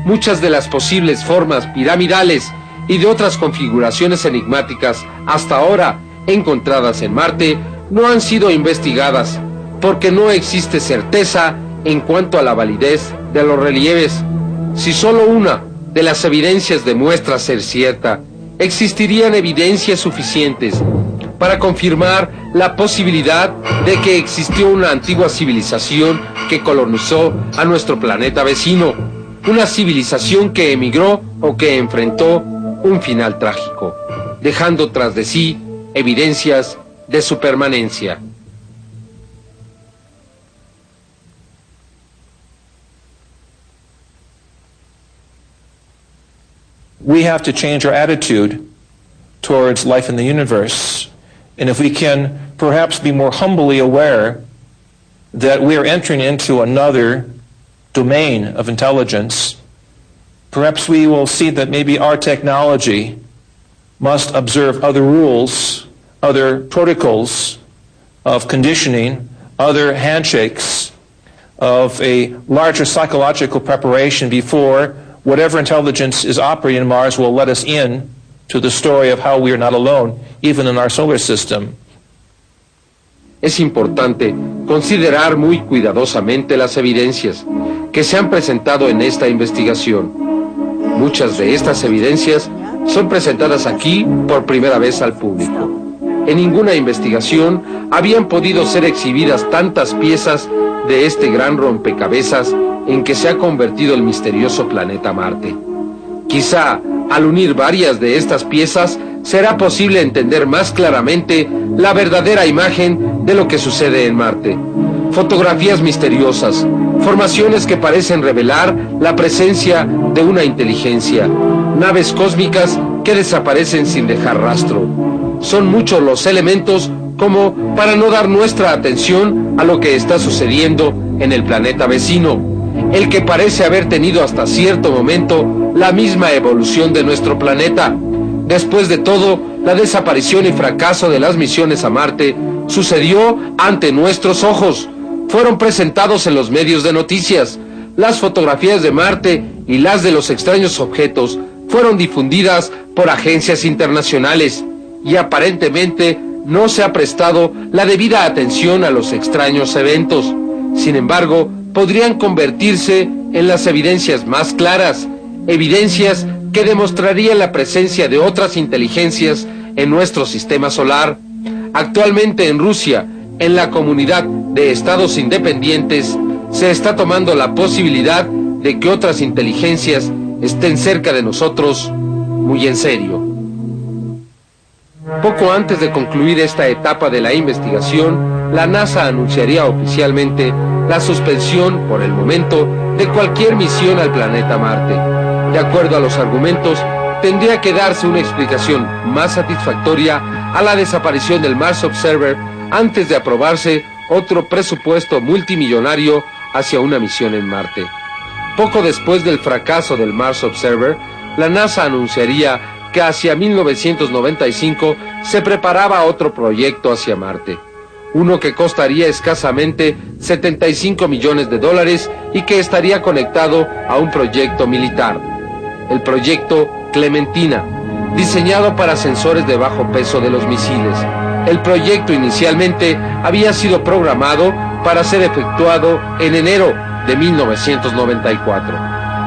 [SPEAKER 1] Muchas de las posibles formas piramidales y de otras configuraciones enigmáticas hasta ahora encontradas en Marte no han sido investigadas porque no existe certeza en cuanto a la validez de los relieves. Si solo una de las evidencias demuestra ser cierta, existirían evidencias suficientes para confirmar la posibilidad de que existió una antigua civilización que colonizó a nuestro planeta vecino, una civilización que emigró o que enfrentó un final trágico, dejando tras de sí evidencias de su permanencia.
[SPEAKER 10] We have to change our attitude towards life in the universe. And if we can perhaps be more humbly aware that we are entering into another domain of intelligence, perhaps we will see that maybe our technology must observe other rules, other protocols of conditioning, other handshakes, of a larger psychological preparation before whatever intelligence is operating in Mars will let us in to the story of how we are not alone, even in our solar system.
[SPEAKER 1] Es importante considerar muy cuidadosamente las evidencias que se han presentado en esta investigación. Muchas de estas evidencias son presentadas aquí por primera vez al público. En ninguna investigación habían podido ser exhibidas tantas piezas de este gran rompecabezas en que se ha convertido el misterioso planeta Marte. Quizá, al unir varias de estas piezas, será posible entender más claramente la verdadera imagen de lo que sucede en Marte. Fotografías misteriosas, formaciones que parecen revelar la presencia de una inteligencia, naves cósmicas que desaparecen sin dejar rastro. Son muchos los elementos como para no dar nuestra atención a lo que está sucediendo en el planeta vecino, el que parece haber tenido hasta cierto momento la misma evolución de nuestro planeta. Después de todo, la desaparición y fracaso de las misiones a Marte sucedió ante nuestros ojos. Fueron presentados en los medios de noticias. Las fotografías de Marte y las de los extraños objetos fueron difundidas por agencias internacionales y aparentemente no se ha prestado la debida atención a los extraños eventos. Sin embargo, podrían convertirse en las evidencias más claras, evidencias que demostrarían la presencia de otras inteligencias en nuestro sistema solar. Actualmente en Rusia, en la comunidad de estados independientes, se está tomando la posibilidad de que otras inteligencias estén cerca de nosotros muy en serio. Poco antes de concluir esta etapa de la investigación, la NASA anunciaría oficialmente la suspensión, por el momento, de cualquier misión al planeta Marte. De acuerdo a los argumentos, tendría que darse una explicación más satisfactoria a la desaparición del Mars Observer antes de aprobarse otro presupuesto multimillonario hacia una misión en Marte. Poco después del fracaso del Mars Observer, la NASA anunciaría que hacia 1995 se preparaba otro proyecto hacia Marte, uno que costaría escasamente $75 millones y que estaría conectado a un proyecto militar, el proyecto Clementina, diseñado para sensores de bajo peso de los misiles. El proyecto inicialmente había sido programado para ser efectuado en enero de 1994.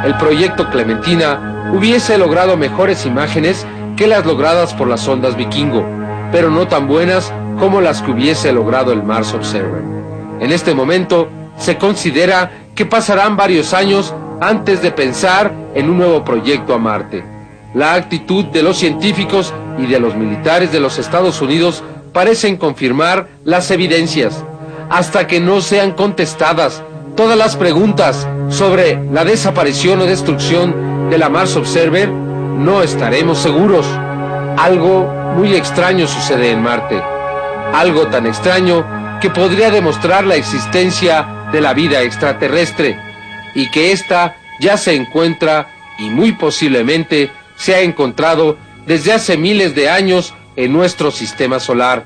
[SPEAKER 1] El proyecto Clementina hubiese logrado mejores imágenes que las logradas por las sondas Vikingo, pero no tan buenas como las que hubiese logrado el Mars Observer. En este momento, se considera que pasarán varios años antes de pensar en un nuevo proyecto a Marte. La actitud de los científicos y de los militares de los Estados Unidos parecen confirmar las evidencias. Hasta que no sean contestadas todas las preguntas sobre la desaparición o destrucción de la Mars Observer, no estaremos seguros. Algo muy extraño sucede en Marte. Algo tan extraño que podría demostrar la existencia de la vida extraterrestre y que ésta ya se encuentra y muy posiblemente se ha encontrado desde hace miles de años en nuestro sistema solar.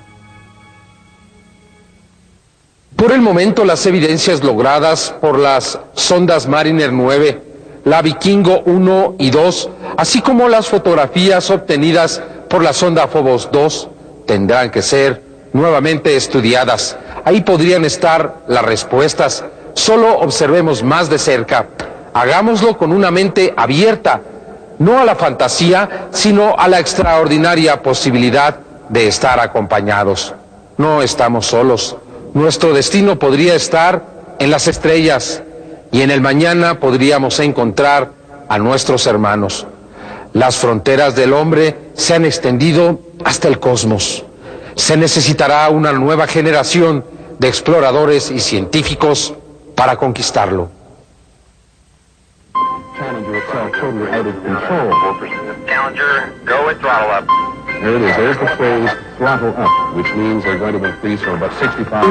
[SPEAKER 1] Por el momento, las evidencias logradas por las sondas Mariner 9, la Vikingo 1 y 2, así como las fotografías obtenidas por la sonda Phobos 2, tendrán que ser nuevamente estudiadas. Ahí podrían estar las respuestas. Solo observemos más de cerca. Hagámoslo con una mente abierta, no a la fantasía, sino a la extraordinaria posibilidad de estar acompañados. No estamos solos. Nuestro destino podría estar en las estrellas y en el mañana podríamos encontrar a nuestros hermanos. Las fronteras del hombre se han extendido hasta el cosmos. Se necesitará una nueva generación de exploradores y científicos para conquistarlo.
[SPEAKER 11] Challenger, go at throttle up.
[SPEAKER 2] There it is. There's the phrase throttle up, which means they're going to increase from about 65